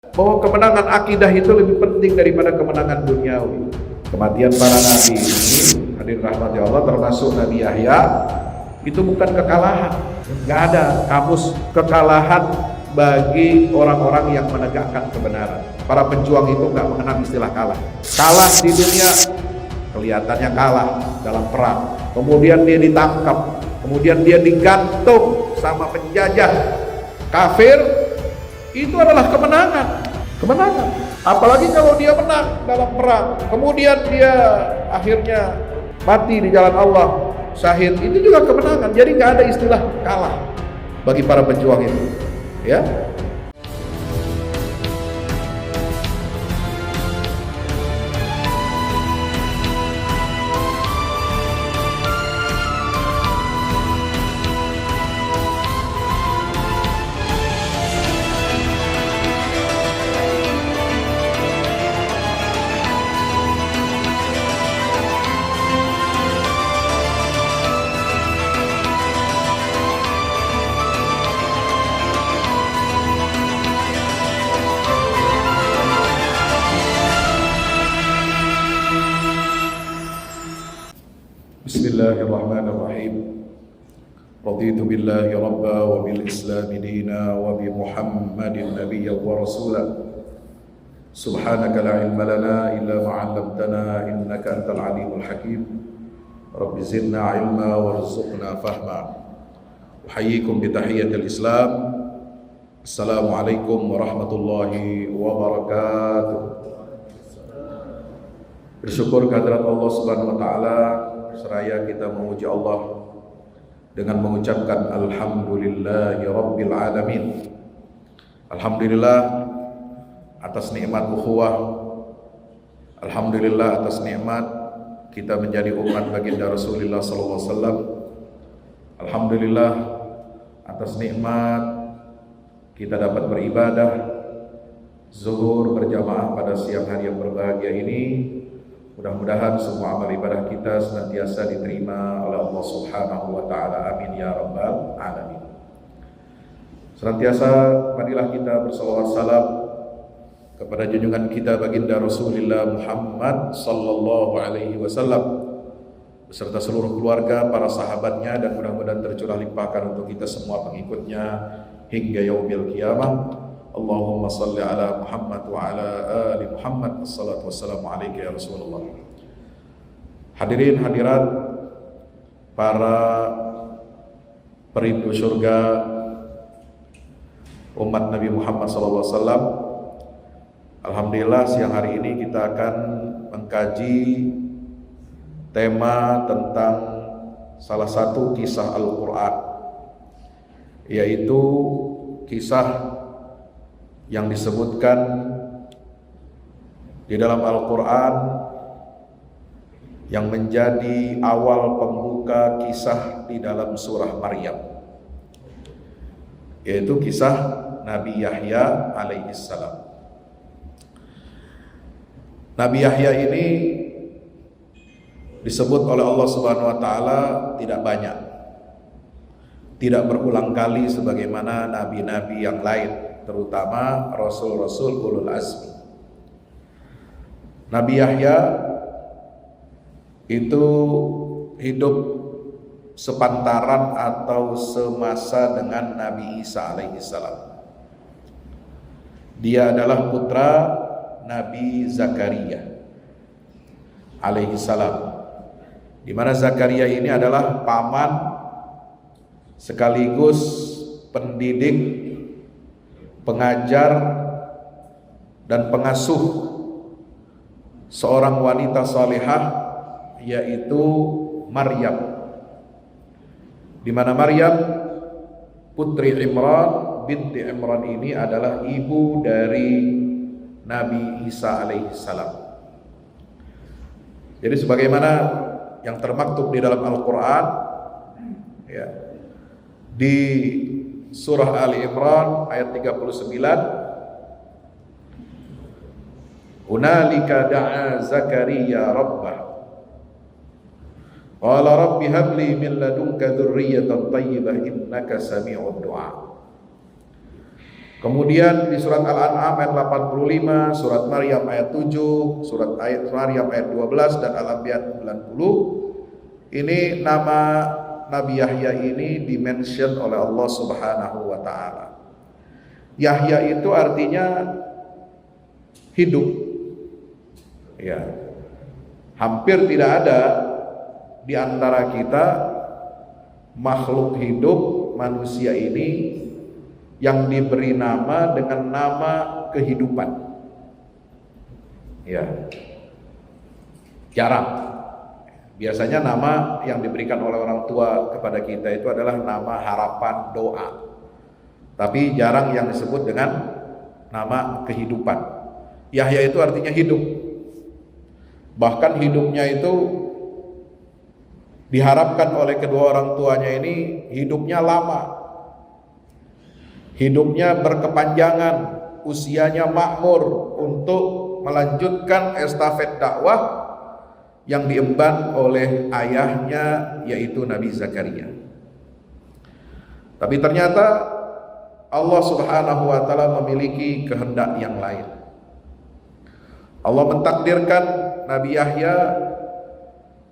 bahwa kemenangan akidah itu lebih penting daripada kemenangan duniawi. Kematian para nabi ini, hadirin rahmati Allah, termasuk Nabi Yahya, itu bukan kekalahan. Nggak ada kamus kekalahan bagi orang-orang yang menegakkan kebenaran. Para pejuang itu nggak mengenal istilah kalah. Kalah di dunia kelihatannya kalah dalam perang, kemudian dia ditangkap, kemudian dia digantung sama penjajah kafir, itu adalah kemenangan. Apalagi kalau dia menang dalam perang, kemudian dia akhirnya mati di jalan Allah, syahid, itu juga kemenangan. Jadi nggak ada istilah kalah bagi para pejuang itu, ya. Bismillahirrahmanirrahim. Raditu billahi rabba wa bil islami dina wa bi Muhammadin nabiyyan wa rasula. Subhanaka la ilma lana illa ma 'allamtana innaka antal alimul hakim. Rabbi zidna ilma warzuqna fahma. Uhayyikum bi tahiyyatil Islam. Assalamualaikum warahmatullahi wabarakatuh. Bersyukur kehadirat Allah Subhanahu wa taala, seraya kita memuji Allah dengan mengucapkan alhamdulillahi rabbil alamin. Alhamdulillah atas nikmat ukhuwah, alhamdulillah atas nikmat kita menjadi umat baginda Rasulullah sallallahu alaihi wasallam. Alhamdulillah atas nikmat kita dapat beribadah zuhur berjamaah pada siang hari yang berbahagia ini. Mudah-mudahan semua amal ibadah kita senantiasa diterima oleh Allah Subhanahu wa taala. Amin ya rabbal alamin. Senantiasa marilah kita bersalawat salam kepada junjungan kita baginda Rasulullah Muhammad sallallahu alaihi wasallam beserta seluruh keluarga, para sahabatnya, dan mudah-mudahan tercurah limpahkan untuk kita semua pengikutnya hingga yaumil qiyamah. Allahumma salli ala Muhammad wa ala ali Muhammad. Assalatu wassalamu alaika ya Rasulullah. Hadirin hadirat, para perindu surga umat Nabi Muhammad SAW, alhamdulillah siang hari ini kita akan mengkaji tema tentang salah satu kisah Al-Quran, yaitu kisah yang disebutkan di dalam Al-Quran yang menjadi awal pembuka kisah di dalam surah Maryam, yaitu kisah Nabi Yahya alaihissalam. Nabi Yahya ini disebut oleh Allah Subhanahu wa taala tidak banyak, tidak berulang kali sebagaimana nabi-nabi yang lain, terutama rasul-rasul ulul azmi. Nabi Yahya itu hidup sepantaran atau semasa dengan Nabi Isa alaihissalam. Dia adalah putra Nabi Zakaria alaihissalam, di mana Zakaria ini adalah paman sekaligus pendidik, pengajar, dan pengasuh seorang wanita salihah, yaitu Maryam, di mana Maryam putri Imran binti Imran ini adalah ibu dari Nabi Isa alaihissalam. Jadi sebagaimana yang termaktub di dalam Al-Quran, ya, di surah Ali Imran ayat 39, hunalika da'a Zakaria rabbah qala rabbi habli min ladunka dzurriyyatan thayyibah innaka sami'ud du'a. Kemudian di surat Al-An'am ayat 85, surat Maryam ayat 7, surat Maryam ayat 12 dan Al-Anbiya 90, ini nama Nabi Yahya ini dimention oleh Allah Subhanahu wa taala. Yahya itu artinya hidup. Ya. Hampir tidak ada di antara kita makhluk hidup manusia ini yang diberi nama dengan nama kehidupan. Ya. Jarang. Biasanya nama yang diberikan oleh orang tua kepada kita itu adalah nama harapan, doa. Tapi jarang yang disebut dengan nama kehidupan. Yahya itu artinya hidup. Bahkan hidupnya itu diharapkan oleh kedua orang tuanya ini hidupnya lama. Hidupnya berkepanjangan, usianya makmur untuk melanjutkan estafet dakwah yang diemban oleh ayahnya yaitu Nabi Zakaria. Tapi ternyata Allah Subhanahu wa taala memiliki kehendak yang lain. Allah mentakdirkan Nabi Yahya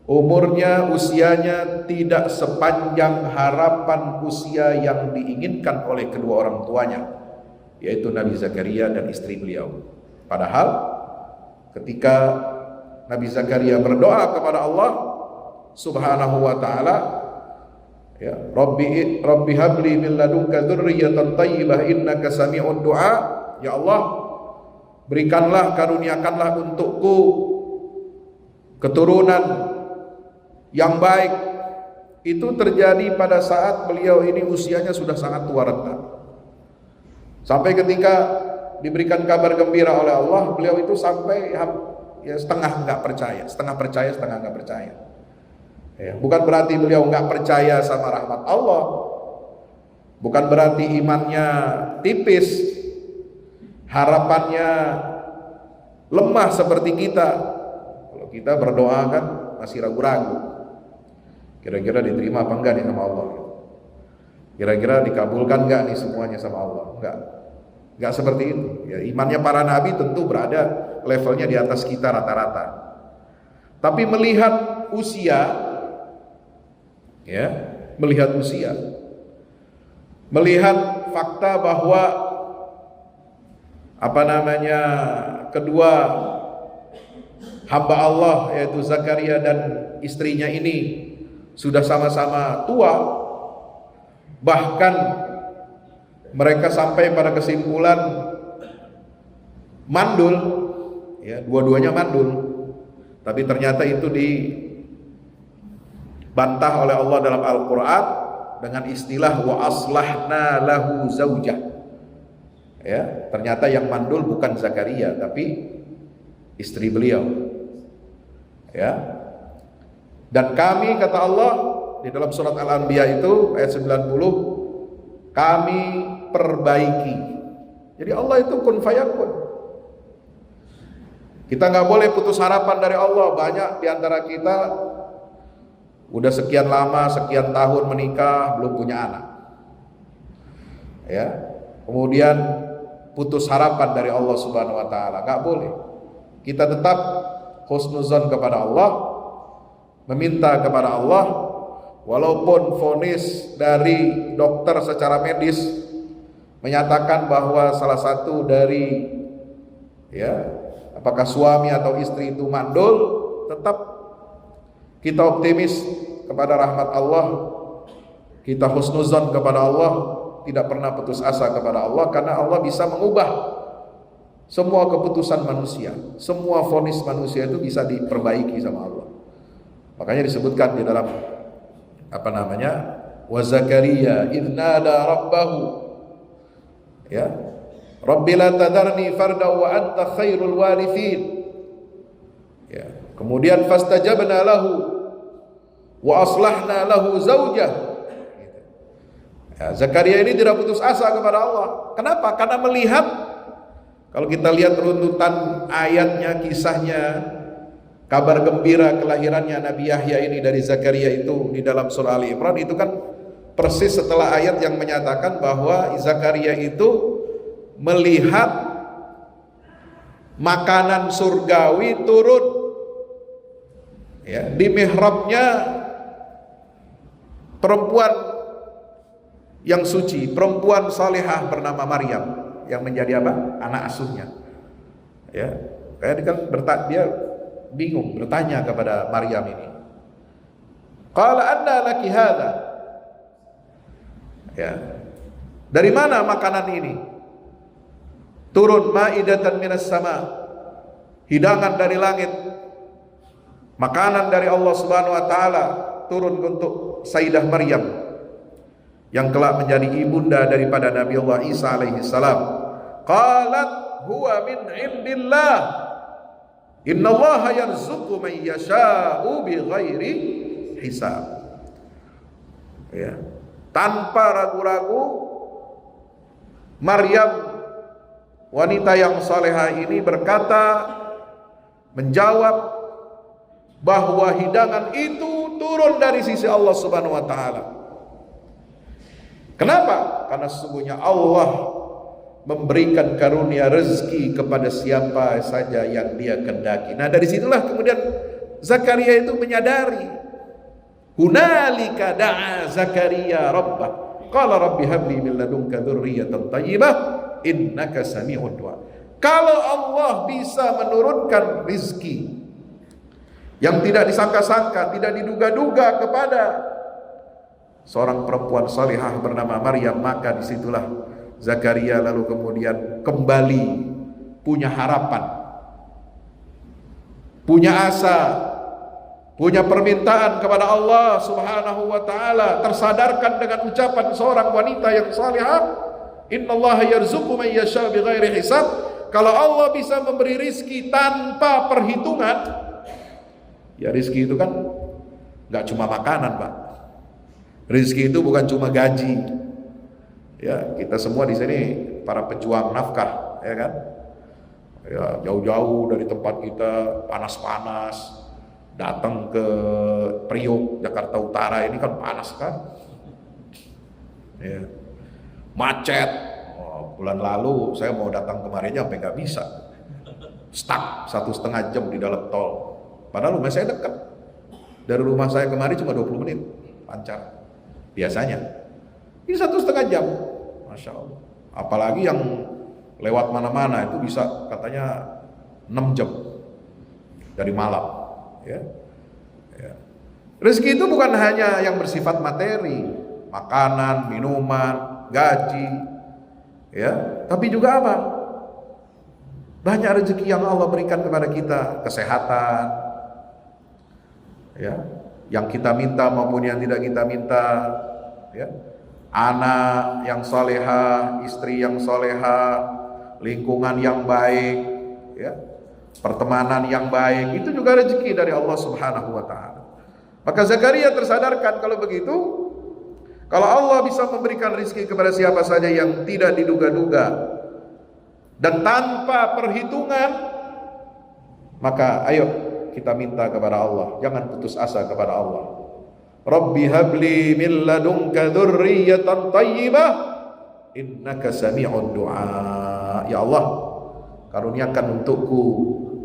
umurnya, usianya tidak sepanjang harapan usia yang diinginkan oleh kedua orang tuanya, yaitu Nabi Zakaria dan istri beliau. Padahal ketika Nabi Zakaria berdoa kepada Allah Subhanahu wa taala, ya, Rabbi habli min ladunka dzurriyyatan thayyibah innaka sami'ud du'a. Ya Allah, berikanlah, karuniakanlah untukku keturunan yang baik. Itu terjadi pada saat beliau ini usianya sudah sangat tua renta. Sampai ketika diberikan kabar gembira oleh Allah, beliau itu sampai ya setengah nggak percaya, setengah percaya, setengah nggak percaya. Ya, bukan berarti beliau nggak percaya sama rahmat Allah, bukan berarti imannya tipis, harapannya lemah seperti kita. Kalau kita berdoa kan masih ragu-ragu, kira-kira diterima apa enggak nih sama Allah, kira-kira dikabulkan enggak nih semuanya sama Allah. Enggak seperti itu. Ya, imannya para nabi tentu berada levelnya di atas kita rata-rata. Tapi melihat usia, ya, melihat usia, melihat fakta bahwa kedua hamba Allah yaitu Zakaria dan istrinya ini sudah sama-sama tua, bahkan mereka sampai pada kesimpulan mandul, ya, dua-duanya mandul. Tapi ternyata itu dibantah oleh Allah dalam Al-Quran dengan istilah wa aslahna lahu zaujah. Ya, ternyata yang mandul bukan Zakaria tapi istri beliau. Ya. Dan kami, kata Allah di dalam surat Al-Anbiya itu ayat 90, kami perbaiki. Jadi Allah itu kun fayakun. Kita nggak boleh putus harapan dari Allah. Banyak di antara kita udah sekian lama, sekian tahun menikah belum punya anak. Ya. Kemudian putus harapan dari Allah Subhanahu wa taala. Nggak boleh. Kita tetap husnuzon kepada Allah, meminta kepada Allah, walaupun vonis dari dokter secara medis menyatakan bahwa salah satu dari, ya, apakah suami atau istri itu mandul, tetap kita optimis kepada rahmat Allah, kita husnuzon kepada Allah, tidak pernah putus asa kepada Allah, karena Allah bisa mengubah semua keputusan manusia, semua vonis manusia itu bisa diperbaiki sama Allah. Makanya disebutkan di dalam wa Zakaria idh nada rabbahu, ya, Rabbi la tadarni farda wa anta khairul warithin. Ya, kemudian fastajabna lahu wa aslahna lahu zaujah. Ya, Zakaria ini tidak putus asa kepada Allah. Kenapa? Karena melihat, kalau kita lihat runtutan ayatnya, kisahnya, kabar gembira kelahirannya Nabi Yahya ini dari Zakaria itu di dalam surah Ali Imran, itu kan persis setelah ayat yang menyatakan bahwa Zakaria itu melihat makanan surgawi turun, ya, di mihrabnya perempuan yang suci, perempuan salihah bernama Maryam yang menjadi apa? Anak asuhnya. Ya, kayak dia bingung bertanya kepada Maryam ini. Qala anna laki hadza? Ya. Dari mana makanan ini? Turun maidatan minas sama. Hidangan dari langit. Makanan dari Allah Subhanahu wa taala turun untuk Sayyidah Maryam yang kelak menjadi ibunda daripada Nabi Allah Isa alaihi salam. Qalat huwa min indillah. Innallaha yarzuqu man yasha'u bighairi hisab. Ya. Tanpa ragu-ragu Maryam, wanita yang salehah ini berkata, menjawab bahwa hidangan itu turun dari sisi Allah Subhanahu wa taala. Kenapa? Karena sesungguhnya Allah memberikan karunia rezeki kepada siapa saja yang Dia kehendaki. Nah, dari situlah kemudian Zakaria itu menyadari. Hunalika da'a Zakaria rabbah. Qala rabbi habli min ladunka dzurriyyatan thayyibah innaka sami'ud du'a. Kalau Allah bisa menurunkan rizki yang tidak disangka-sangka, tidak diduga-duga kepada seorang perempuan salihah bernama Maryam, maka disitulah Zakaria lalu kemudian kembali punya harapan, punya asa, punya permintaan kepada Allah Subhanahu wa taala, tersadarkan dengan ucapan seorang wanita yang salihah, innallaha yarzuqu man yasha bighairi hisab. Kalau Allah bisa memberi rizki tanpa perhitungan, ya rizki itu kan nggak cuma makanan, Pak. Rizki itu bukan cuma gaji. Ya, kita semua di sini para pejuang nafkah, ya kan? Ya, jauh-jauh dari tempat kita, panas-panas, datang ke Priok, Jakarta Utara ini kan panas kan, ya. Macet. Bulan lalu saya mau datang kemarin aja sampai nggak bisa, stuck 1,5 jam di dalam tol. Padahal rumah saya dekat, dari rumah saya kemarin cuma 20 menit lancar. Biasanya ini 1,5 jam, masya Allah. Apalagi yang lewat mana-mana itu bisa katanya 6 jam dari malam. Ya. Ya. Rezeki itu bukan hanya yang bersifat materi, makanan, minuman, gaji, ya, tapi juga apa? Banyak rezeki yang Allah berikan kepada kita, kesehatan, ya, yang kita minta maupun yang tidak kita minta, ya, anak yang salehah, istri yang salehah, lingkungan yang baik, ya, pertemanan yang baik, itu juga rezeki dari Allah Subhanahu wa taala. Maka Zakaria tersadarkan kalau begitu, kalau Allah bisa memberikan rezeki kepada siapa saja yang tidak diduga-duga dan tanpa perhitungan, maka ayo kita minta kepada Allah, jangan putus asa kepada Allah. Rabbi habli min ladunka dzurriyyatan thayyibah innaka sami'ud du'a. Ya Allah, karuniakan untukku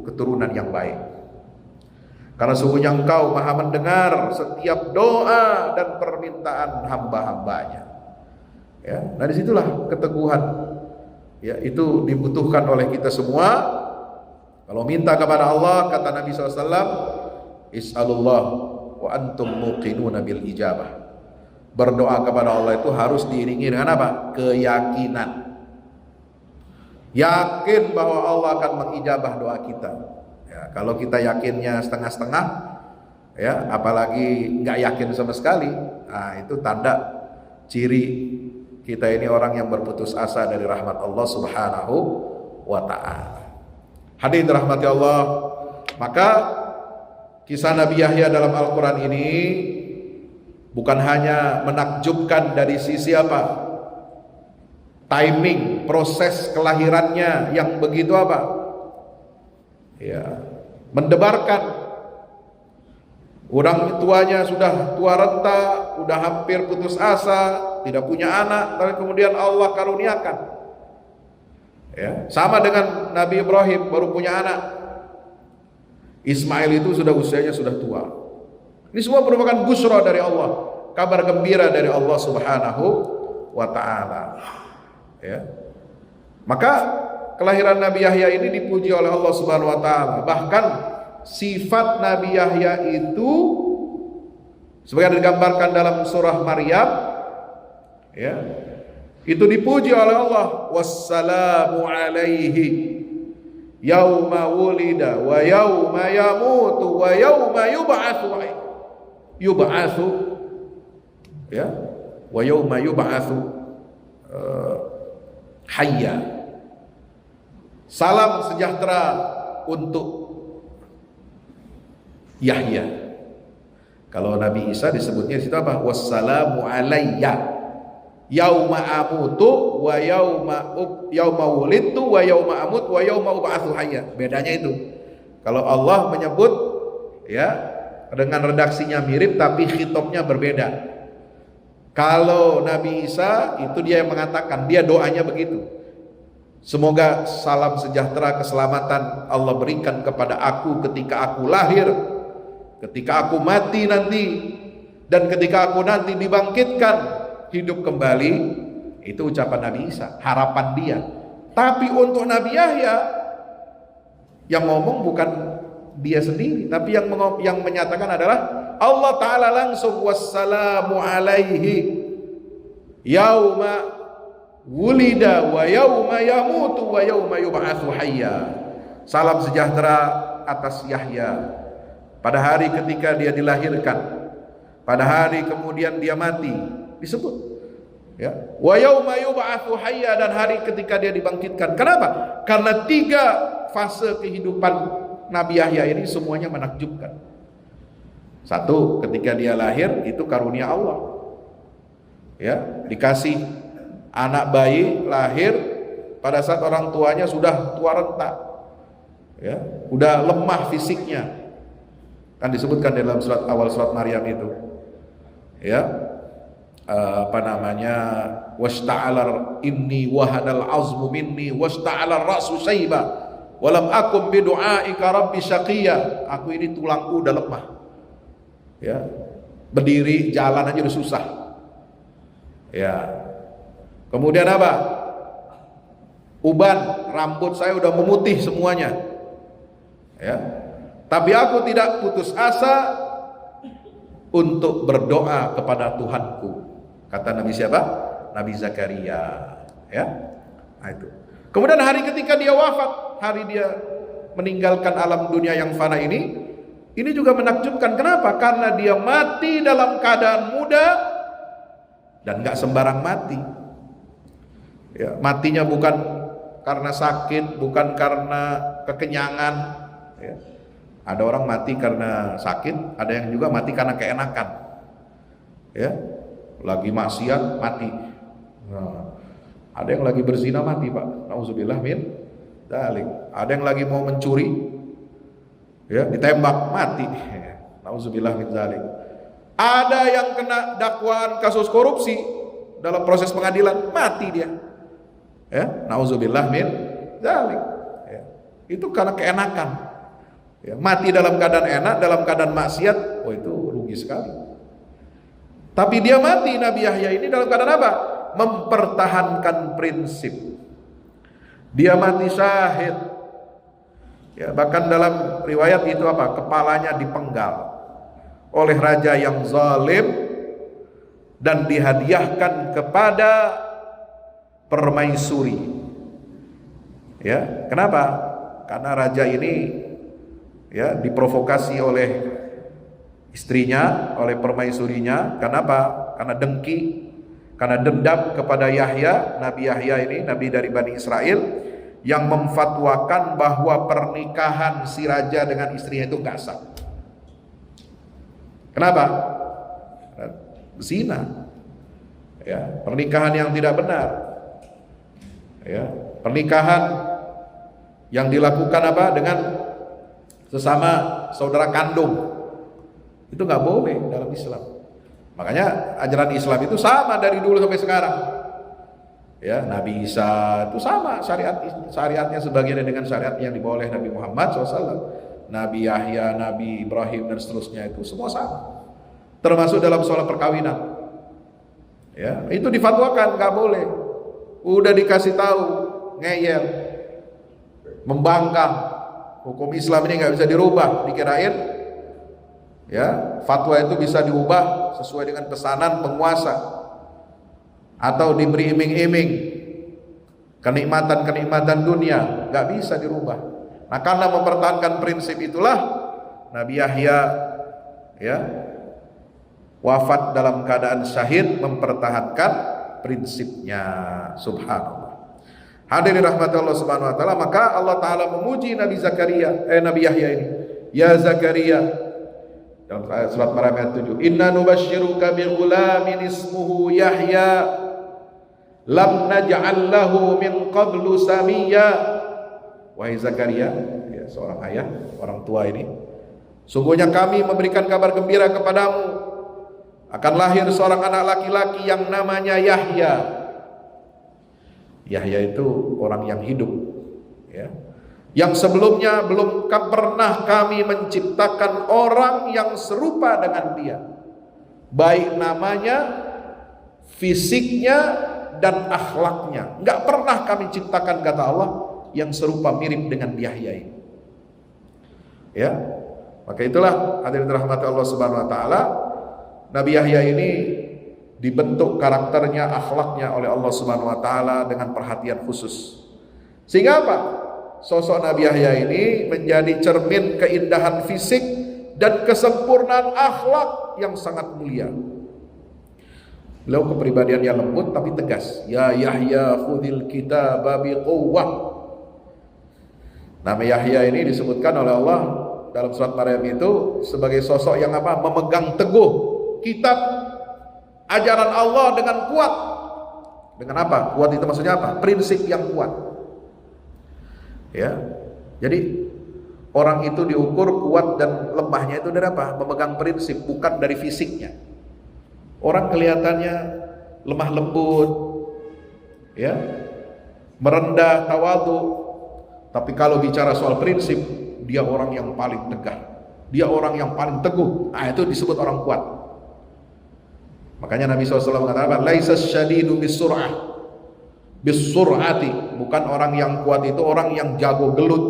keturunan yang baik, karena sungguhnya Engkau maha mendengar setiap doa dan permintaan hamba-hambanya. Ya, nah disitulah keteguhan, ya, itu dibutuhkan oleh kita semua. Kalau minta kepada Allah, kata Nabi SAW, is'alullah wa antum muqinuna bil ijabah. Berdoa kepada Allah itu harus diiringi dengan apa? Keyakinan. Yakin bahwa Allah akan mengijabah doa kita. Ya, kalau kita yakinnya setengah-setengah, ya, apalagi nggak yakin sama sekali, nah itu tanda ciri kita ini orang yang berputus asa dari rahmat Allah Subhanahu wa ta'ala. Hadirin rahmati Allah, maka kisah Nabi Yahya dalam Al-Quran ini bukan hanya menakjubkan dari sisi apa? Timing, proses kelahirannya yang begitu apa? Ya, mendebarkan. Orang tuanya sudah tua renta, sudah hampir putus asa, tidak punya anak, tapi kemudian Allah karuniakan. Ya, sama dengan Nabi Ibrahim baru punya anak. Ismail itu usianya sudah tua. Ini semua merupakan busra dari Allah, kabar gembira dari Allah Subhanahu wa taala. Ya. Maka kelahiran Nabi Yahya ini dipuji oleh Allah Subhanahu wa taala. Bahkan sifat Nabi Yahya itu sebagaimana digambarkan dalam surah Maryam, ya, itu dipuji oleh Allah. Wassalamu alaihi yauma wulida wa yauma yamutu wa yauma yub'atsu ya, wa yauma yub'atsu hayya. Salam sejahtera untuk Yahya. Kalau Nabi Isa disebutnya di situ apa? Wassalamu alayya yauma amutu wa yauma wulidtu wa yauma amut wa yauma ub'atsu hayya. Bedanya itu. Kalau Allah menyebut ya dengan redaksinya mirip tapi khitabnya berbeda. Kalau Nabi Isa itu dia yang mengatakan, dia doanya begitu. Semoga salam sejahtera keselamatan Allah berikan kepada aku ketika aku lahir, ketika aku mati nanti, dan ketika aku nanti dibangkitkan hidup kembali. Itu ucapan Nabi Isa, harapan dia. Tapi untuk Nabi Yahya, yang ngomong bukan dia sendiri, tapi yang menyatakan adalah Allah Ta'ala langsung. Wassalamu alaihi yauma wulida wa yauma yamutu wa yauma yub'atsu hayya. Salam sejahtera atas Yahya pada hari ketika dia dilahirkan, pada hari kemudian dia mati, disebut ya, wa yauma yub'atsu hayya, dan hari ketika dia dibangkitkan. Kenapa? Karena 3 fase kehidupan Nabi Yahya ini semuanya menakjubkan. Satu, ketika dia lahir itu karunia Allah. Ya, dikasih anak bayi lahir pada saat orang tuanya sudah tua renta. Ya, udah lemah fisiknya. Kan disebutkan dalam awal surat Maryam itu. Ya. Washta'alar inni wahadal azmu minni washta'alar ra'su syaiba walam akum bidu'aika rabbi syaqiyya. Aku ini tulangku udah lemah. Ya. Berdiri jalan aja udah susah. Ya. Kemudian apa? Uban, rambut saya udah memutih semuanya. Ya. Tapi aku tidak putus asa untuk berdoa kepada Tuhanku. Kata Nabi siapa? Nabi Zakaria. Ya. Nah, itu. Kemudian hari ketika dia wafat, hari dia meninggalkan alam dunia yang fana ini juga menakjubkan. Kenapa? Karena dia mati dalam keadaan muda dan gak sembarang mati. Ya, matinya bukan karena sakit, bukan karena kekenyangan. Ya. Ada orang mati karena sakit, ada yang juga mati karena keenakan. Ya, lagi maksiat mati. Nah, ada yang lagi berzina mati, Pak. Nauzubillah min dzalik. Ada yang lagi mau mencuri, ya, ditembak mati. Nauzubillah min dzalik. Ada yang kena dakwaan kasus korupsi dalam proses pengadilan, mati dia. Ya, nauzubillah min dzalik. Ya, itu karena keenakan. Ya, mati dalam keadaan enak, dalam keadaan maksiat, oh itu rugi sekali. Tapi dia mati, Nabi Yahya ini dalam keadaan apa? Mempertahankan prinsip. Dia mati syahid. Ya, bahkan dalam riwayat itu apa? Kepalanya dipenggal oleh raja yang zalim dan dihadiahkan kepada permaisuri. Ya, kenapa? Karena raja ini ya diprovokasi oleh istrinya, oleh permaisurinya. Kenapa? Karena dengki, karena dendam kepada Yahya. Nabi Yahya ini nabi dari Bani Israel yang memfatwakan bahwa pernikahan si raja dengan istrinya itu nggak sah. Kenapa? Zina. Ya, pernikahan yang tidak benar. Ya, pernikahan yang dilakukan apa? Dengan sesama saudara kandung, itu nggak boleh dalam Islam. Makanya ajaran Islam itu sama dari dulu sampai sekarang. Ya, Nabi Isa itu sama syariatnya sebagian dengan syariat yang dibawa oleh Nabi Muhammad SAW. Nabi Yahya, Nabi Ibrahim dan seterusnya itu semua sama. Termasuk dalam soal perkawinan. Ya, itu difatwakan nggak boleh. Udah dikasih tahu, ngeyel, membangkang. Hukum Islam ini nggak bisa dirubah, dikirain ya fatwa itu bisa diubah sesuai dengan pesanan penguasa atau diberi iming-iming kenikmatan dunia, nggak bisa dirubah. Nah, karena mempertahankan prinsip itulah Nabi Yahya ya wafat dalam keadaan syahid mempertahankan prinsipnya. Subhanallah. Hadirin rahmati Allah Subhanahu wa taala, maka Allah taala memuji Nabi Yahya ini. Ya Zakaria, dalam surat Maryam ayat 7, inna nubashshiruka bi ghulamin ismuhu Yahya lam naj'al lahu min qablu samiyya. Wahai Zakaria, ya, seorang ayah, orang tua ini, sungguhnya kami memberikan kabar gembira kepadamu, akan lahir seorang anak laki-laki yang namanya Yahya. Yahya itu orang yang hidup, ya, yang sebelumnya belum pernah kami menciptakan orang yang serupa dengan dia, baik namanya, fisiknya, dan akhlaknya. Nggak pernah kami ciptakan, kata Allah, yang serupa mirip dengan Yahya ini. Ya, maka itulah hadirin rahmati Allah Subhanahu wa taala, Nabi Yahya ini dibentuk karakternya, akhlaknya oleh Allah Subhanahu wa taala dengan perhatian khusus. Sehingga apa? Sosok Nabi Yahya ini menjadi cermin keindahan fisik dan kesempurnaan akhlak yang sangat mulia. Beliau kepribadian yang lembut tapi tegas. Ya Yahya khudil kitaba biquwwah. Nama Yahya ini disebutkan oleh Allah dalam surat Maryam itu sebagai sosok yang apa? Memegang teguh kitab ajaran Allah dengan kuat. Dengan apa? Kuat itu maksudnya apa? Prinsip yang kuat. Ya. Jadi orang itu diukur kuat dan lemahnya itu dari apa? Memegang prinsip, bukan dari fisiknya. Orang kelihatannya lemah lembut, ya, merendah, tawadhu, tapi kalau bicara soal prinsip, dia orang yang paling tegak, dia orang yang paling teguh. Nah, itu disebut orang kuat. Makanya Nabi SAW mengatakan, laisas syadidu bisur'ati, bukan orang yang kuat itu orang yang jago gelut,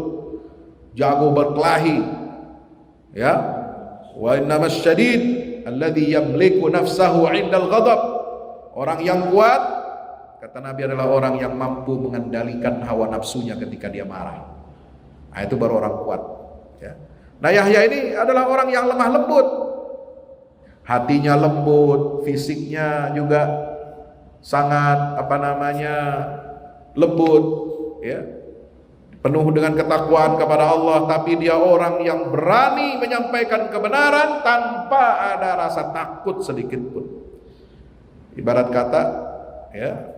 jago berkelahi, ya. Wa innamas syadid alladhi yamliku nafsahu 'indal ghadab. Orang yang kuat, kata Nabi, adalah orang yang mampu mengendalikan hawa nafsunya ketika dia marah. Nah, itu baru orang kuat, ya. Nah, Yahya ini adalah orang yang lemah lembut. Hatinya lembut, fisiknya juga sangat lembut, ya. Penuh dengan ketakwaan kepada Allah, tapi dia orang yang berani menyampaikan kebenaran tanpa ada rasa takut sedikit pun. Ibarat kata, ya,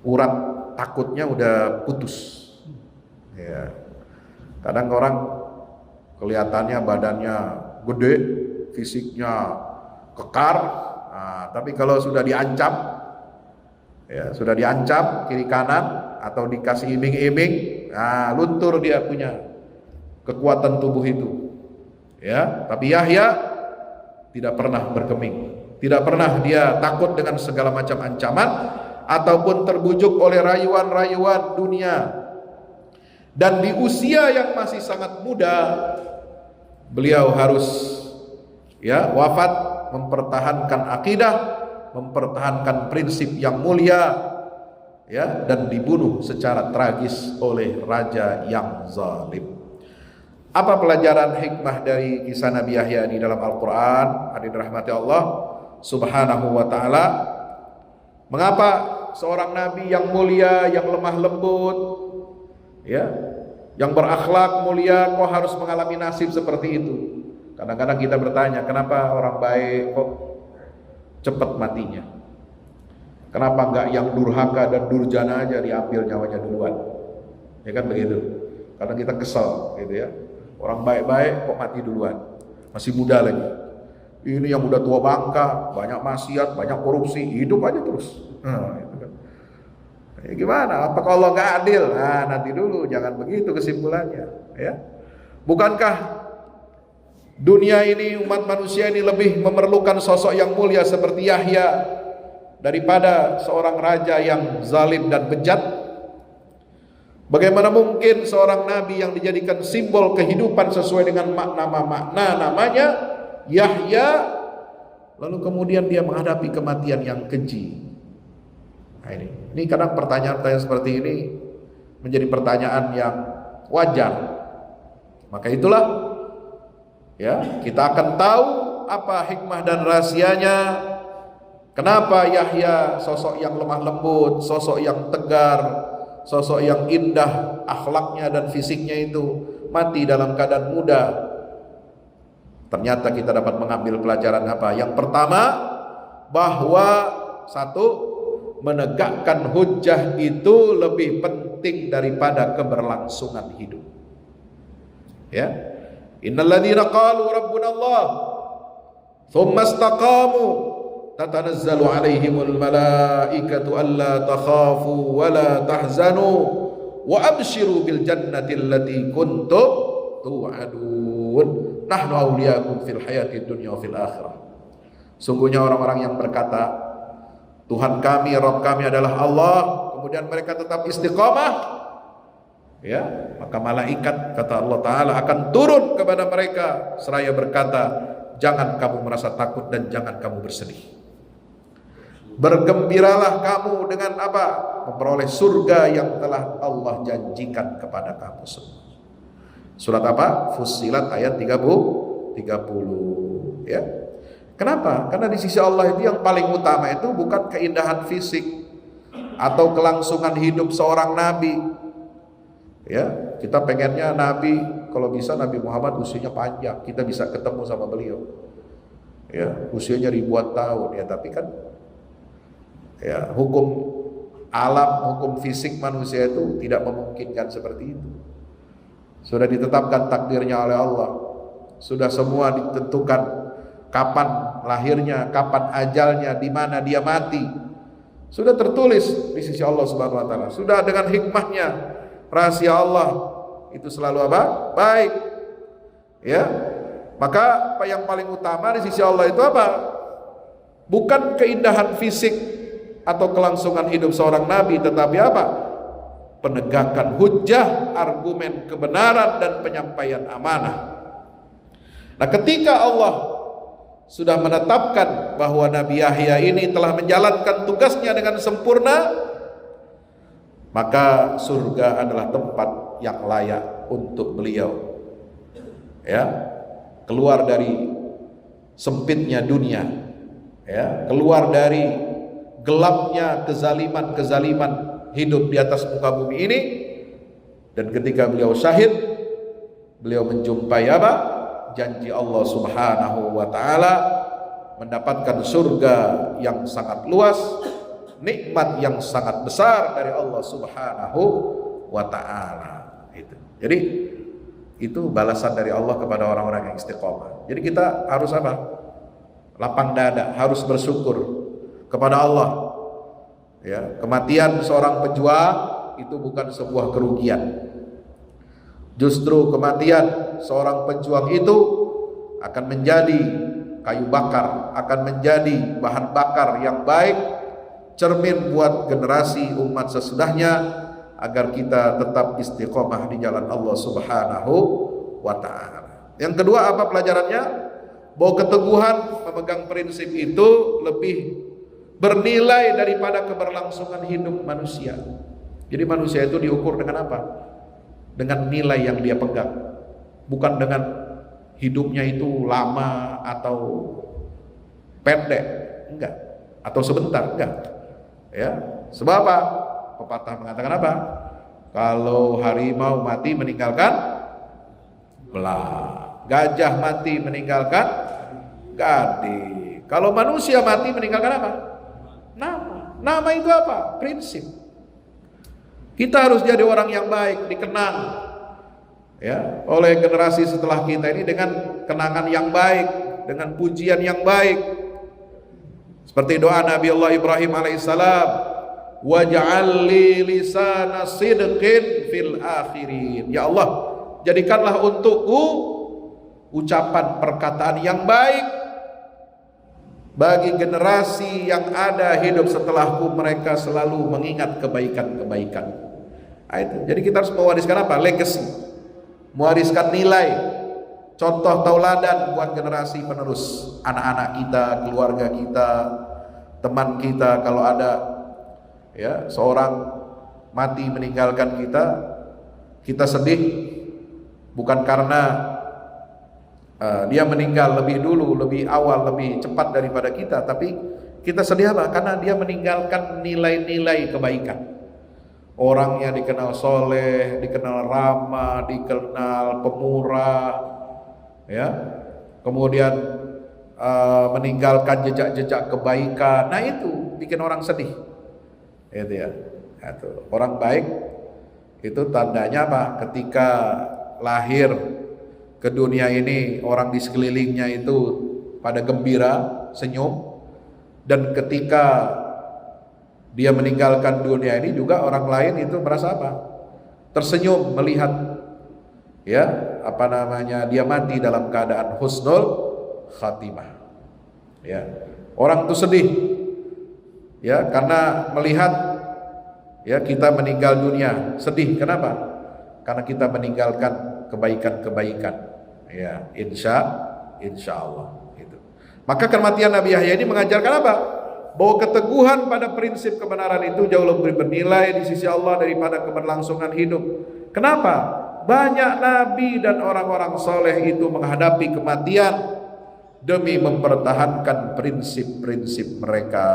urat takutnya udah putus. Ya. Kadang orang kelihatannya badannya gede, fisiknya kekar, tapi kalau sudah diancam, ya, sudah diancam kiri kanan atau dikasih iming-iming, luntur dia punya kekuatan tubuh itu, ya. Tapi Yahya tidak pernah bergeming, tidak pernah dia takut dengan segala macam ancaman ataupun terbujuk oleh rayuan-rayuan dunia. Dan di usia yang masih sangat muda, beliau harus, ya, wafat mempertahankan akidah, mempertahankan prinsip yang mulia, ya, dan dibunuh secara tragis oleh raja yang zalim. Apa pelajaran hikmah dari kisah Nabi Yahya ini dalam Al-Quran? Hadirin rahmati Allah Subhanahu wa ta'ala. Mengapa seorang nabi yang mulia, yang lemah lembut, ya, yang berakhlak mulia, kok harus mengalami nasib seperti itu? Kadang-kadang kita bertanya, kenapa orang baik kok cepat matinya? Kenapa enggak yang durhaka dan durjana aja diambil nyawanya duluan? Ya kan begitu. Kadang kita kesel gitu, ya. Orang baik-baik kok mati duluan, masih muda lagi. Ini yang udah tua bangka, banyak maksiat, banyak korupsi, hidup aja terus. Itu kan. Ya, gimana? Apakah Allah nggak adil? Nah, nanti dulu, jangan begitu kesimpulannya. Ya, bukankah dunia ini, umat manusia ini lebih memerlukan sosok yang mulia seperti Yahya daripada seorang raja yang zalim dan bejat? Bagaimana mungkin seorang nabi yang dijadikan simbol kehidupan sesuai dengan makna namanya Yahya, lalu kemudian dia menghadapi kematian yang keji? Nah, ini kadang pertanyaan-pertanyaan seperti ini menjadi pertanyaan yang wajar. Maka itulah, ya, kita akan tahu apa hikmah dan rahasianya. Kenapa Yahya, sosok yang lemah lembut, sosok yang tegar, sosok yang indah akhlaknya dan fisiknya itu, mati dalam keadaan muda? Ternyata kita dapat mengambil pelajaran apa? Yang pertama, bahwa satu, menegakkan hujjah itu lebih penting daripada keberlangsungan hidup. Ya, innalladzina qalu rabbuna Allah thumma istaqamu tatanazzalu alaihimul malaikatu alla takhafu wa la tahzanu wa abshiru bil jannati allati kuntum tu'adun nahnu awliyaakum fil hayati dunya wa fil akhirah. Sungguhnya orang-orang yang berkata, Tuhan kami, Rabb kami adalah Allah, kemudian mereka tetap istiqamah, ya, maka malaikat, kata Allah Ta'ala, akan turun kepada mereka seraya berkata, jangan kamu merasa takut dan jangan kamu bersedih. Bergembiralah kamu dengan apa? Memperoleh surga yang telah Allah janjikan kepada kamu semua. Surat apa? Fussilat ayat 30, ya. Kenapa? Karena di sisi Allah itu yang paling utama itu bukan keindahan fisik atau kelangsungan hidup seorang nabi. Ya, kita pengennya nabi, kalau bisa Nabi Muhammad usianya panjang, kita bisa ketemu sama beliau. Ya, usianya ribuan tahun, ya, tapi kan ya, hukum alam, hukum fisik manusia itu tidak memungkinkan seperti itu. Sudah ditetapkan takdirnya oleh Allah. Sudah semua ditentukan kapan lahirnya, kapan ajalnya, di mana dia mati. Sudah tertulis di sisi Allah Subhanahu wa taala. Sudah dengan hikmahnya, rahasia Allah itu selalu apa? Baik. Ya. Maka apa yang paling utama di sisi Allah itu apa? Bukan keindahan fisik atau kelangsungan hidup seorang nabi, tetapi apa? Penegakan hujjah, argumen kebenaran dan penyampaian amanah. Nah, ketika Allah sudah menetapkan bahwa Nabi Yahya ini telah menjalankan tugasnya dengan sempurna, maka surga adalah tempat yang layak untuk beliau. Ya, keluar dari sempitnya dunia, ya, keluar dari gelapnya kezaliman hidup di atas muka bumi ini, dan ketika beliau syahid, beliau menjumpai apa? Janji Allah Subhanahu wa taala, mendapatkan surga yang sangat luas, nikmat yang sangat besar dari Allah Subhanahu wa taala. Jadi itu balasan dari Allah kepada orang-orang yang istiqomah. Jadi kita harus apa? Lapang dada, harus bersyukur kepada Allah. Ya, kematian seorang pejuang itu bukan sebuah kerugian. Justru kematian seorang pejuang itu akan menjadi kayu bakar, akan menjadi bahan bakar yang baik, cermin buat generasi umat sesudahnya, agar kita tetap istiqomah di jalan Allah Subhanahu wa ta'ala. Yang kedua, apa pelajarannya? Bahwa keteguhan memegang prinsip itu lebih bernilai daripada keberlangsungan hidup manusia. Jadi manusia itu diukur dengan apa? Dengan nilai yang dia pegang, bukan dengan hidupnya itu lama atau pendek, enggak, atau sebentar, enggak. Ya, sebab apa? Pepatah mengatakan apa? Kalau harimau mati meninggalkan belah, gajah mati meninggalkan gading. Kalau manusia mati meninggalkan apa? Nama. Nama itu apa? Prinsip. Kita harus jadi orang yang baik, dikenang, ya, oleh generasi setelah kita ini dengan kenangan yang baik, dengan pujian yang baik. Seperti doa Nabi Allah Ibrahim alaihissalam, waj'al li lisana sidqin fil akhirin. Ya Allah, jadikanlah untukku ucapan perkataan yang baik bagi generasi yang ada hidup setelahku, mereka selalu mengingat kebaikan-kebaikan. Itu. Jadi kita harus mewariskan apa? Legacy. Mewariskan nilai, contoh tauladan buat generasi penerus, anak-anak kita, keluarga kita, teman kita. Kalau ada ya seorang mati meninggalkan kita, kita sedih bukan karena dia meninggal lebih dulu, lebih awal, lebih cepat daripada kita, tapi kita sedih apa? Karena dia meninggalkan nilai-nilai kebaikan. Orangnya dikenal soleh, dikenal ramah, dikenal pemurah, ya. Kemudian meninggalkan jejak-jejak kebaikan. Nah itu bikin orang sedih. Itu ya. Itu. Orang baik itu tandanya apa? Ketika lahir ke dunia ini, orang di sekelilingnya itu pada gembira, senyum, dan ketika dia meninggalkan dunia ini juga orang lain itu merasa apa? Tersenyum melihat ya, apa namanya, dia mati dalam keadaan husnul khatimah. Ya. Orang itu sedih ya karena melihat ya kita meninggal dunia, sedih. Kenapa? Karena kita meninggalkan kebaikan-kebaikan. Ya, insya Allah itu. Maka kematian Nabi Yahya ini mengajarkan apa? Bahwa keteguhan pada prinsip kebenaran itu jauh lebih bernilai di sisi Allah daripada keberlangsungan hidup. Kenapa? Banyak nabi dan orang-orang soleh itu menghadapi kematian demi mempertahankan prinsip-prinsip mereka.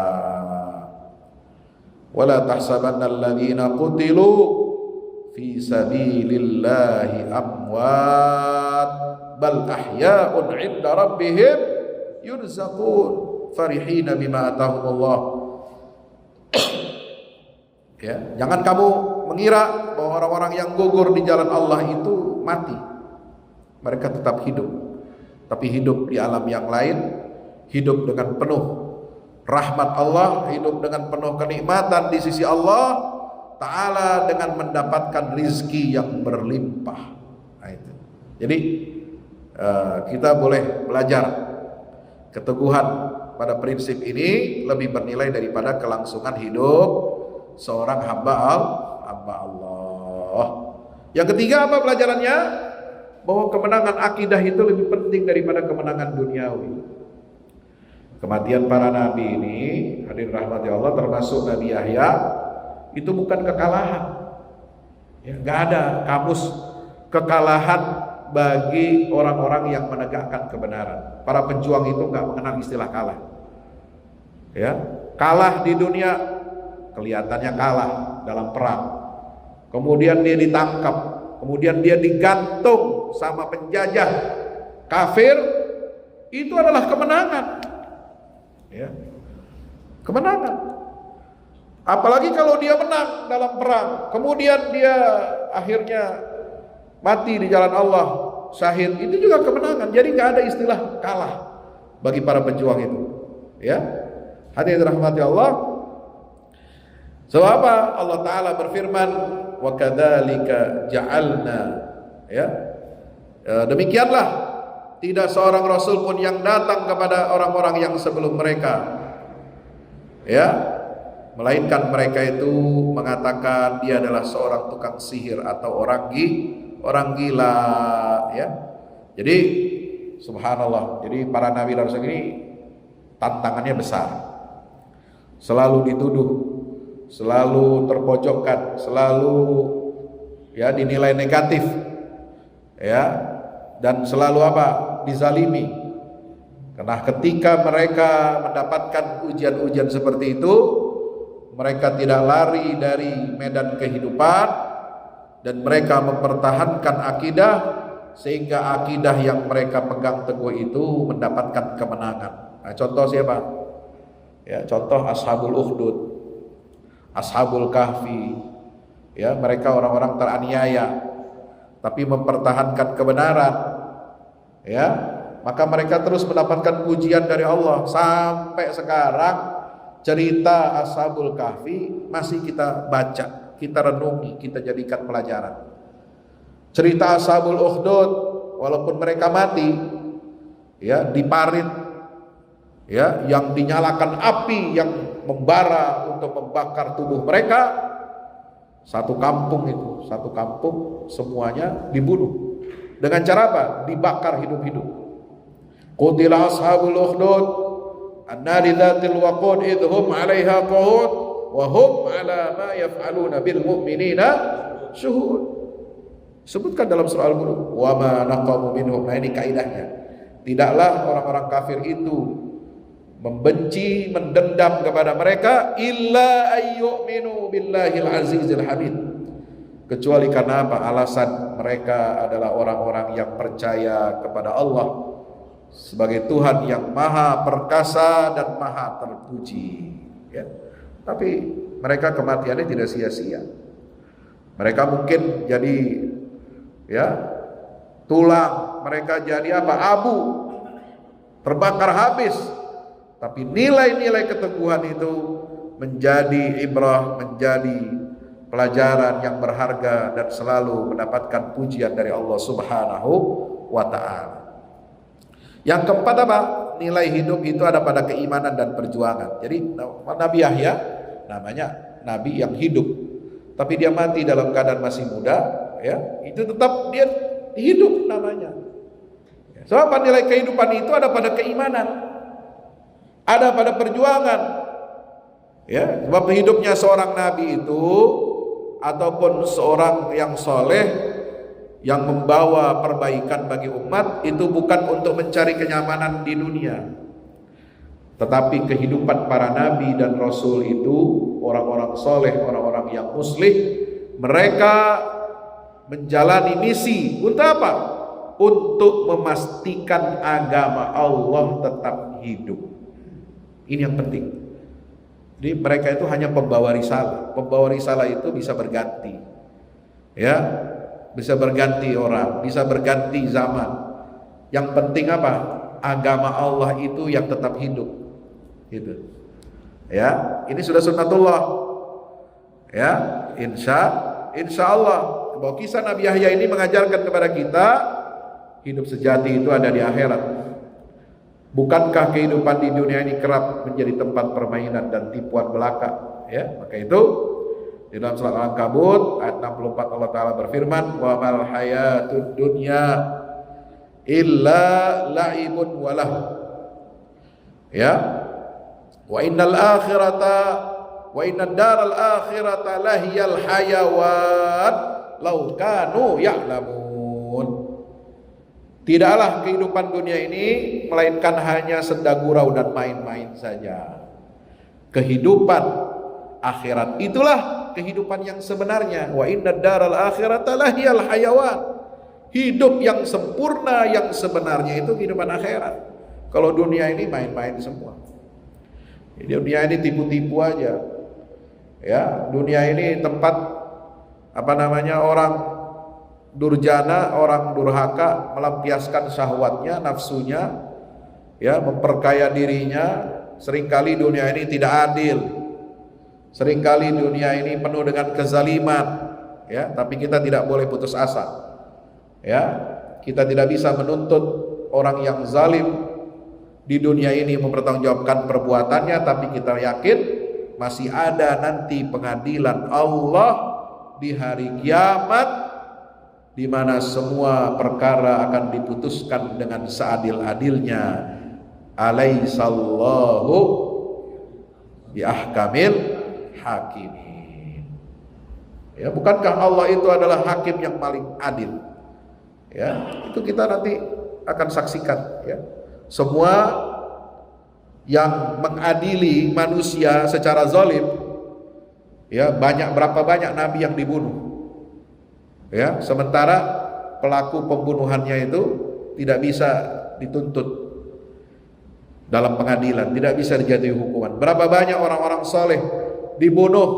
Wala tahsabanna alladziina qutilu fi sabilillahi amwat bal ahya'un 'inda rabbihim yurzaqun farihina bima atahumullah. Ya, jangan kamu mengira bahwa orang-orang yang gugur di jalan Allah itu mati. Mereka tetap hidup, tapi hidup di alam yang lain, hidup dengan penuh rahmat Allah, hidup dengan penuh kenikmatan di sisi Allah Ta'ala, dengan mendapatkan rizki yang berlimpah. Nah, itu. Jadi kita boleh belajar keteguhan pada prinsip ini lebih bernilai daripada kelangsungan hidup seorang hamba Allah. Yang ketiga apa pelajarannya? Bahwa kemenangan akidah itu lebih penting daripada kemenangan duniawi. Kematian para nabi ini, hadirin rahmati Allah, termasuk Nabi Yahya, itu bukan kekalahan. Ya, nggak ada kamus kekalahan bagi orang-orang yang menegakkan kebenaran. Para pejuang itu nggak mengenal istilah kalah. Ya, kalah di dunia kelihatannya kalah dalam perang. Kemudian dia ditangkap, kemudian dia digantung sama penjajah kafir, itu adalah kemenangan. Ya. Kemenangan. Apalagi kalau dia menang dalam perang, kemudian dia akhirnya mati di jalan Allah, syahid, itu juga kemenangan. Jadi nggak ada istilah kalah bagi para pejuang itu. Ya. Hadirin rahmati Allah. Sebab apa? Allah Ta'ala berfirman, wa kadzalika ja'alna, ya. Demikianlah tidak seorang rasul pun yang datang kepada orang-orang yang sebelum mereka, ya, melainkan mereka itu mengatakan dia adalah seorang tukang sihir atau orang gila, ya. Jadi subhanallah, jadi para nabi dan rasul ini tantangannya besar. Selalu dituduh, selalu terpojokkan, selalu ya dinilai negatif, ya, dan selalu apa? Dizalimi. Karena ketika mereka mendapatkan ujian-ujian seperti itu, mereka tidak lari dari medan kehidupan dan mereka mempertahankan akidah, sehingga akidah yang mereka pegang teguh itu mendapatkan kemenangan. Nah, contoh siapa? Ya, contoh Ashabul Ukhdud, Ashabul Kahfi, ya, mereka orang-orang teraniaya tapi mempertahankan kebenaran, ya, maka mereka terus mendapatkan pujian dari Allah sampai sekarang. cerita Ashabul Kahfi masih kita baca, kita renungi, kita jadikan pelajaran. Cerita Ashabul Ukhdud, walaupun mereka mati, ya, di parit, ya, yang dinyalakan api yang membara untuk membakar tubuh mereka, satu kampung semuanya dibunuh. Dengan cara apa? Dibakar hidup-hidup. Qutila ashabul ukhdud annari dzatil waqud idhum 'alaiha qu'ud wa hum 'ala ma yaf'aluna bil mu'minina syuhud. Sebutkan dalam surah Al-Mulk, wa ma naqamu minhum. Nah, ini kaidahnya. Tidaklah orang-orang kafir itu membenci, mendendam kepada mereka illa ayyuminu billahil azizil hamid, kecuali karena apa? Alasan mereka adalah orang-orang yang percaya kepada Allah sebagai Tuhan yang maha perkasa dan maha terpuji, ya. Tapi mereka kematiannya tidak sia-sia. Mereka mungkin jadi, ya, tulang, mereka jadi apa? Abu, terbakar habis. Tapi nilai-nilai keteguhan itu menjadi ibrah, menjadi pelajaran yang berharga dan selalu mendapatkan pujian dari Allah Subhanahu wa ta'ala. Yang keempat apa? Nilai hidup itu ada pada keimanan dan perjuangan. Jadi Nabi Yahya namanya nabi yang hidup, tapi dia mati dalam keadaan masih muda, ya, itu tetap dia hidup namanya. Sebab nilai kehidupan itu ada pada keimanan, ada pada perjuangan, ya. Sebab hidupnya seorang nabi itu ataupun seorang yang soleh yang membawa perbaikan bagi umat itu bukan untuk mencari kenyamanan di dunia, tetapi kehidupan para nabi dan rasul itu, orang-orang soleh, orang-orang yang muslih, mereka menjalani misi untuk apa? Untuk memastikan agama Allah tetap hidup. Ini yang penting. Jadi mereka itu hanya pembawa risalah. Pembawa risalah itu bisa berganti, ya, bisa berganti orang, bisa berganti zaman. Yang penting apa? Agama Allah itu yang tetap hidup, gitu. Ya, ini sudah sunnatullah. Ya, insya Allah. Bahwa kisah Nabi Yahya ini mengajarkan kepada kita hidup sejati itu ada di akhirat. Bukankah kehidupan di dunia ini kerap menjadi tempat permainan dan tipuan belaka? Ya, maka itu di dalam surat Al-Ankabut ayat 64 Allah Ta'ala berfirman, wa mal hayatud dunya illa la'ibun walah, ya, wa innal daral akhirata lahiyal hayawan law kanu ya'lamun. Tidaklah kehidupan dunia ini melainkan hanya senda gurau dan main-main saja. Kehidupan akhirat itulah kehidupan yang sebenarnya. Wa innad daral akhirata lahiyal hayawan. Hidup yang sempurna yang sebenarnya itu kehidupan akhirat. Kalau dunia ini main-main semua. Dunia ini tipu-tipu aja. Ya, dunia ini tempat apa namanya, orang durjana, orang durhaka melampiaskan syahwatnya, nafsunya, ya, memperkaya dirinya. Seringkali dunia ini tidak adil. Seringkali dunia ini penuh dengan kezaliman, ya, tapi kita tidak boleh putus asa. Ya, kita tidak bisa menuntut orang yang zalim di dunia ini mempertanggungjawabkan perbuatannya, tapi kita yakin masih ada nanti pengadilan Allah di hari kiamat, di mana semua perkara akan diputuskan dengan seadil-adilnya. Alaihissallahu bi ahkamil hakimin. Ya, bukankah Allah itu adalah hakim yang paling adil? Ya, itu kita nanti akan saksikan, ya. Semua yang mengadili manusia secara zalim, ya, berapa banyak nabi yang dibunuh. Ya, sementara pelaku pembunuhannya itu tidak bisa dituntut dalam pengadilan, tidak bisa dijatuhi hukuman. Berapa banyak orang-orang soleh dibunuh,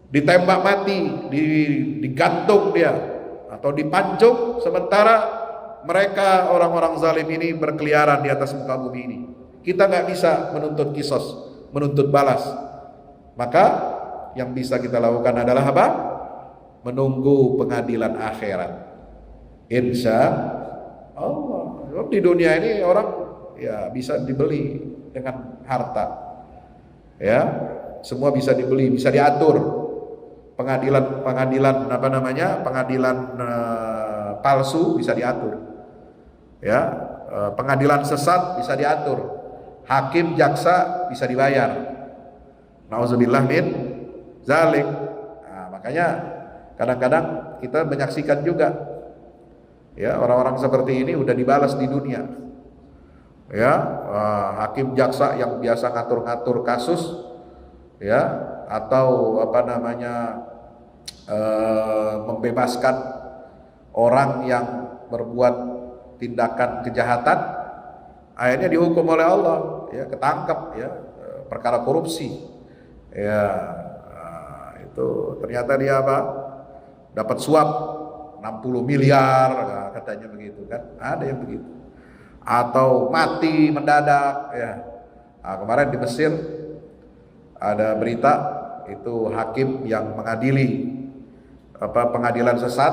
ditembak mati, digantung dia atau dipancung, sementara mereka orang-orang zalim ini berkeliaran di atas muka bumi ini. Kita nggak bisa menuntut kisos, menuntut balas. Maka yang bisa kita lakukan adalah apa? Menunggu pengadilan akhirat. Insya Allah. Di dunia ini orang ya bisa dibeli dengan harta. Ya, semua bisa dibeli, bisa diatur. Pengadilan apa namanya? Pengadilan palsu bisa diatur. Ya, pengadilan sesat bisa diatur. Hakim, jaksa bisa dibayar. Nauzubillah min zalik. Nah, makanya kadang-kadang kita menyaksikan juga ya orang-orang seperti ini udah dibalas di dunia. Ya, hakim jaksa yang biasa ngatur-ngatur kasus ya, atau apa namanya membebaskan orang yang berbuat tindakan kejahatan, akhirnya dihukum oleh Allah, ya, ketangkap ya, perkara korupsi. Ya, itu ternyata dia apa? Dapat suap 60 miliar, nah, katanya begitu kan. Ada yang begitu. Atau mati mendadak ya. Nah, kemarin di Mesir ada berita itu hakim yang mengadili pengadilan sesat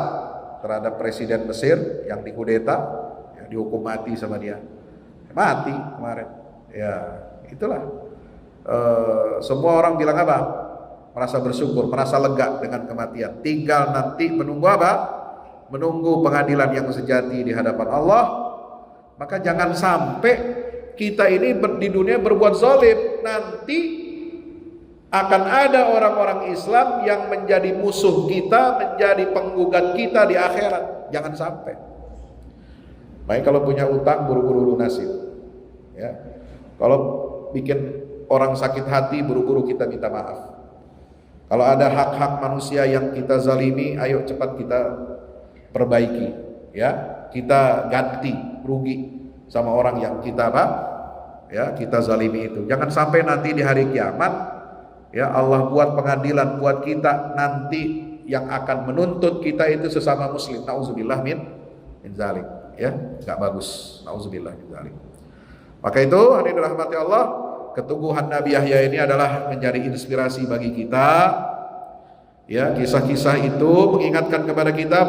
terhadap presiden Mesir yang dikudeta, ya, dihukum mati sama dia. Mati kemarin. Ya, itulah. Semua orang bilang apa? Merasa bersyukur, merasa lega dengan kematian. Tinggal nanti menunggu apa? Menunggu pengadilan yang sejati di hadapan Allah. Maka jangan sampai kita ini di dunia berbuat zalim, nanti akan ada orang-orang Islam yang menjadi musuh kita, menjadi penggugat kita di akhirat. Jangan sampai. Baik, kalau punya utang buru-buru lunasin. Ya. Kalau bikin orang sakit hati buru-buru kita minta maaf. Kalau ada hak-hak manusia yang kita zalimi, ayo cepat kita perbaiki, ya. Kita ganti rugi sama orang yang kita apa? Ya, kita zalimi itu. Jangan sampai nanti di hari kiamat, ya, Allah buat pengadilan buat kita, nanti yang akan menuntut kita itu sesama muslim. Nauzubillah min zalik, ya. Enggak bagus. Nauzubillah min zalik. Maka itu hadirin dirahmati Allah, keteguhan Nabi Yahya ini adalah menjadi inspirasi bagi kita. Ya, kisah-kisah itu mengingatkan kepada kita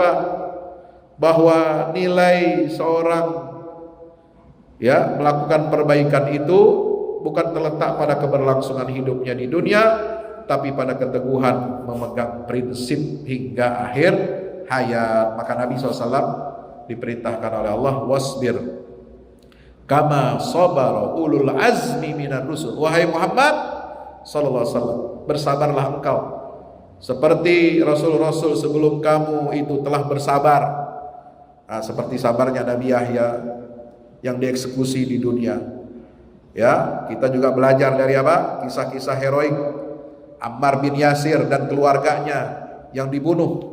bahwa nilai seorang ya melakukan perbaikan itu bukan terletak pada keberlangsungan hidupnya di dunia, tapi pada keteguhan memegang prinsip hingga akhir hayat. Maka Nabi SAW diperintahkan oleh Allah, wasbir kama sabara ulul azmi minar rusul. Wahai Muhammad sallallahu alaihi wasallam, bersabarlah engkau seperti rasul-rasul sebelum kamu itu telah bersabar. Nah, seperti sabarnya Nabi Yahya yang dieksekusi di dunia. Ya, kita juga belajar dari apa? Kisah-kisah heroik Ammar bin Yasir dan keluarganya yang dibunuh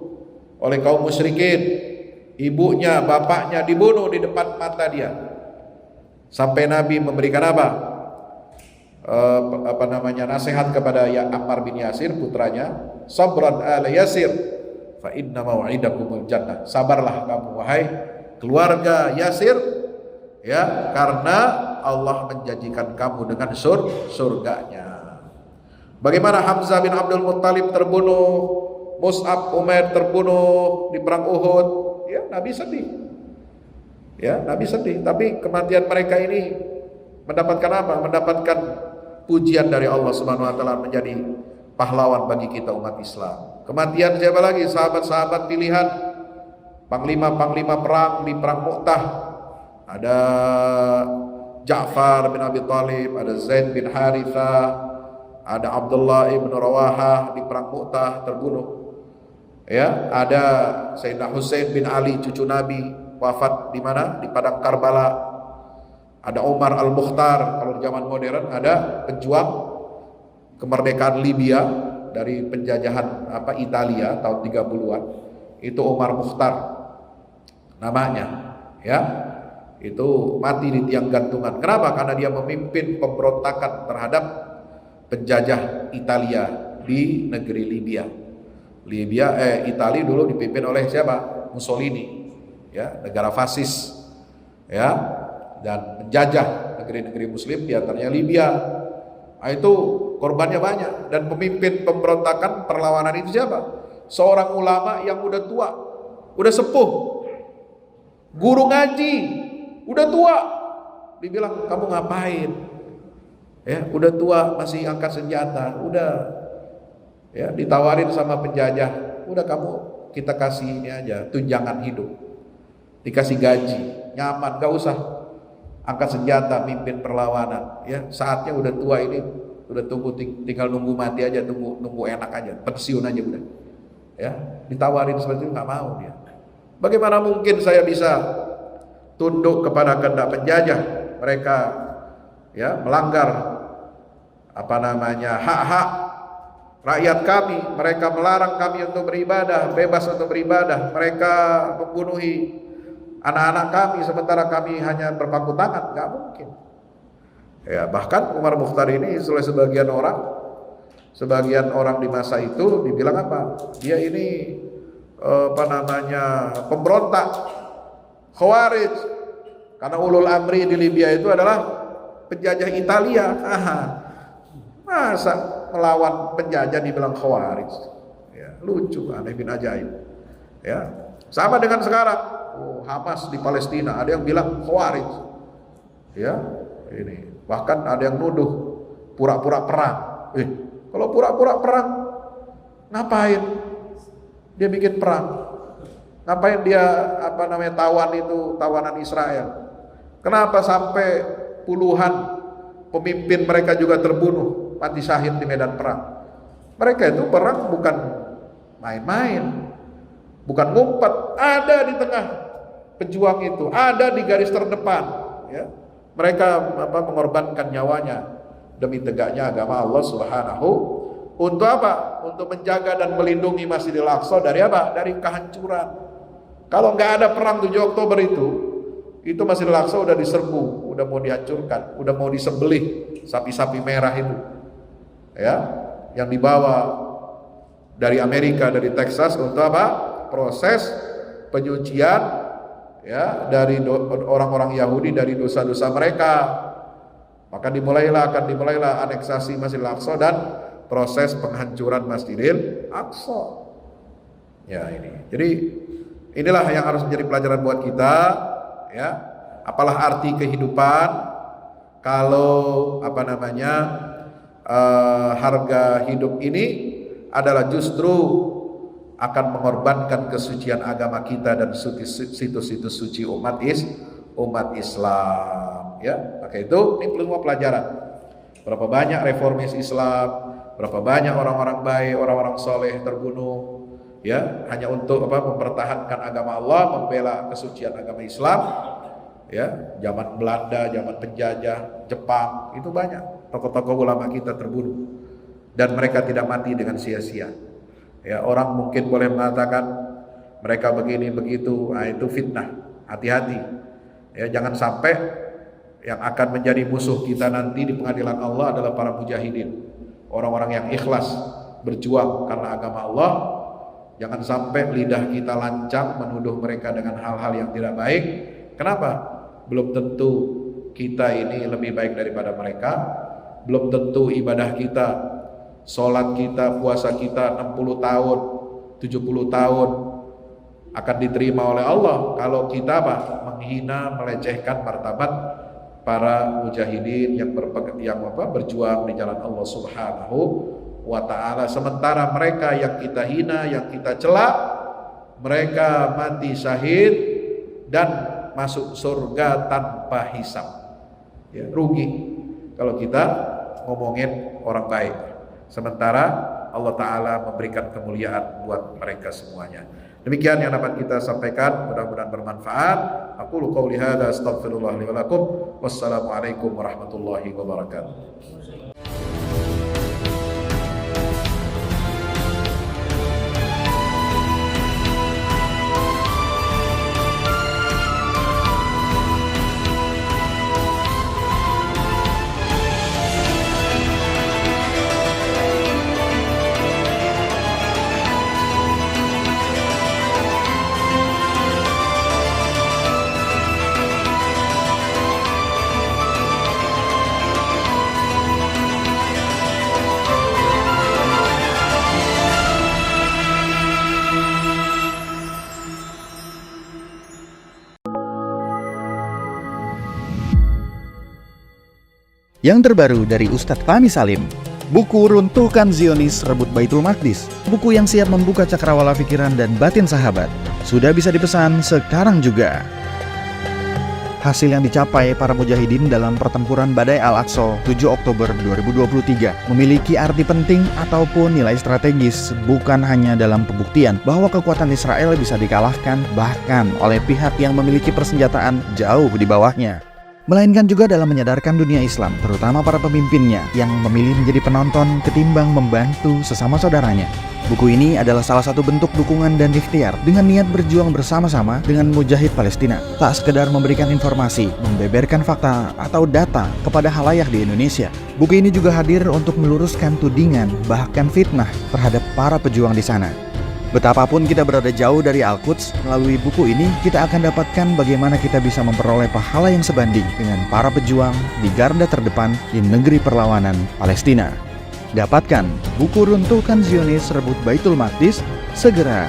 oleh kaum musyrikin. Ibunya, bapaknya dibunuh di depan mata dia. Sampai Nabi memberikan nasihat kepada Ammar bin Yasir, putranya, sabran ala Yasir fa inna mau'idakumul jannah. Sabarlah kamu wahai keluarga Yasir, ya, karena Allah menjanjikan kamu dengan surganya. Bagaimana Hamzah bin Abdul Muttalib terbunuh, Mus'ab Umair terbunuh di perang Uhud, ya, Nabi sedih. Ya, Nabi sedih, tapi kematian mereka ini mendapatkan apa? Mendapatkan pujian dari Allah Subhanahu wa taala, menjadi pahlawan bagi kita umat Islam. Kematian siapa lagi? Sahabat-sahabat pilihan, panglima-panglima perang di perang Mu'tah. Ada Ja'far bin Abi Thalib, ada Zaid bin Harithah, ada Abdullah ibn Rawahah di perang Mu'tah terbunuh. Ya, ada Sayyidina Husain bin Ali cucu Nabi wafat di mana? Di padang Karbala. Ada Umar al-Mukhtar, kalau di zaman modern ada pejuang kemerdekaan Libya dari penjajahan Italia tahun 30-an. Itu Umar Mukhtar namanya, ya. Itu mati di tiang gantungan. Kenapa? Karena dia memimpin pemberontakan terhadap penjajah Italia di negeri Libya. Italia dulu dipimpin oleh siapa? Mussolini, ya, negara fasis, ya, dan menjajah negeri-negeri muslim di antaranya Libya. Nah, itu korbannya banyak. Dan pemimpin pemberontakan perlawanan itu siapa? Seorang ulama yang udah tua, udah sepuh, guru ngaji, udah tua. Dibilang, kamu ngapain? Ya, udah tua masih angkat senjata, udah ya ditawarin sama penjajah, udah kamu kita kasih ini aja, tunjangan hidup, dikasih gaji, nyaman, gak usah angkat senjata, mimpin perlawanan. Ya, saatnya udah tua ini, udah tunggu tinggal nunggu mati aja, nunggu enak aja, pensiun aja udah. Ya, ditawarin seperti itu nggak mau dia. Bagaimana mungkin saya bisa tunduk kepada kehendak penjajah? Mereka ya melanggar hak-hak rakyat kami. Mereka melarang kami untuk beribadah, bebas untuk beribadah. Mereka membunuhi anak-anak kami sementara kami hanya berpangku tangan. Nggak mungkin. Ya, bahkan Umar Mukhtar ini oleh sebagian orang di masa itu dibilang apa? Dia ini pemberontak, Khawarij. Karena ulul amri di Libya itu adalah penjajah Italia. Masa melawan penjajah dibilang Khawarij? Ya, lucu, aneh bin ajaib. Ya, sama dengan sekarang. Hamas di Palestina, ada yang bilang Khawarij. Ya, ini. Bahkan ada yang nuduh pura-pura perang. Kalau pura-pura perang, ngapain dia bikin perang? Ngapain dia tawanan Israel? Kenapa sampai puluhan pemimpin mereka juga terbunuh, mati syahid di medan perang? Mereka itu perang bukan main-main, bukan ngumpet, ada di tengah pejuang itu, ada di garis terdepan. Ya, mereka mengorbankan nyawanya demi tegaknya agama Allah Subhanahu. Untuk apa? Untuk menjaga dan melindungi Masjidil Aqsa dari apa? Dari kehancuran. Kalau nggak ada perang 7 Oktober itu Masjidil Aqsa udah diserbu, udah mau dihancurkan, udah mau disembelih sapi-sapi merah itu. Ya, yang dibawa dari Amerika, dari Texas untuk apa? Proses penyucian ya dari orang-orang Yahudi dari dosa-dosa mereka. Maka akan dimulailah aneksasi Masjidil Aqsa dan proses penghancuran Masjidil Aqsa. Ya, ini. Jadi inilah yang harus menjadi pelajaran buat kita, ya. Apalah arti kehidupan kalau harga hidup ini adalah justru akan mengorbankan kesucian agama kita dan situs-situs suci umat Islam, ya. Maka itu ini semua pelajaran. Berapa banyak reformis Islam, berapa banyak orang-orang baik, orang-orang soleh terbunuh, ya, hanya untuk mempertahankan agama Allah, membela kesucian agama Islam. Ya, zaman Belanda, zaman penjajah, Jepang, itu banyak tokoh-tokoh ulama kita terbunuh dan mereka tidak mati dengan sia-sia. Ya, orang mungkin boleh mengatakan mereka begini begitu, itu fitnah. Hati-hati. Ya, jangan sampai yang akan menjadi musuh kita nanti di pengadilan Allah adalah para mujahidin, orang-orang yang ikhlas berjuang karena agama Allah. Jangan sampai lidah kita lancang menuduh mereka dengan hal-hal yang tidak baik. Kenapa? Belum tentu kita ini lebih baik daripada mereka. Belum tentu ibadah kita, sholat kita, puasa kita 60 tahun, 70 tahun akan diterima oleh Allah kalau kita menghina, melecehkan martabat para mujahidin yang berjuang di jalan Allah Subhanahu wa ta'ala. Sementara mereka yang kita hina, yang kita cela, mereka mati syahid dan masuk surga tanpa hisab. Ya, rugi kalau kita ngomongin orang baik, sementara Allah Ta'ala memberikan kemuliaan buat mereka semuanya. Demikian yang dapat kita sampaikan, mudah-mudahan bermanfaat. Aqulu qouli hadza astaghfirullah li wa lakum. Wassalamualaikum warahmatullahi wabarakatuh. Yang terbaru dari Ustadz Fahmi Salim, buku Runtuhkan Zionis Rebut Baitul Maqdis, buku yang siap membuka cakrawala pikiran dan batin sahabat, sudah bisa dipesan sekarang juga. Hasil yang dicapai para mujahidin dalam pertempuran Badai Al-Aqsa 7 Oktober 2023 memiliki arti penting ataupun nilai strategis, bukan hanya dalam pembuktian bahwa kekuatan Israel bisa dikalahkan bahkan oleh pihak yang memiliki persenjataan jauh di bawahnya, melainkan juga dalam menyadarkan dunia Islam, terutama para pemimpinnya yang memilih menjadi penonton ketimbang membantu sesama saudaranya. Buku ini adalah salah satu bentuk dukungan dan ikhtiar dengan niat berjuang bersama-sama dengan mujahid Palestina. Tak sekedar memberikan informasi, membeberkan fakta atau data kepada khalayak di Indonesia. Buku ini juga hadir untuk meluruskan tudingan bahkan fitnah terhadap para pejuang di sana. Betapapun kita berada jauh dari Al-Quds, melalui buku ini kita akan dapatkan bagaimana kita bisa memperoleh pahala yang sebanding dengan para pejuang di garda terdepan di negeri perlawanan Palestina. Dapatkan buku Runtuhkan Zionis Rebut Baitul Maqdis segera.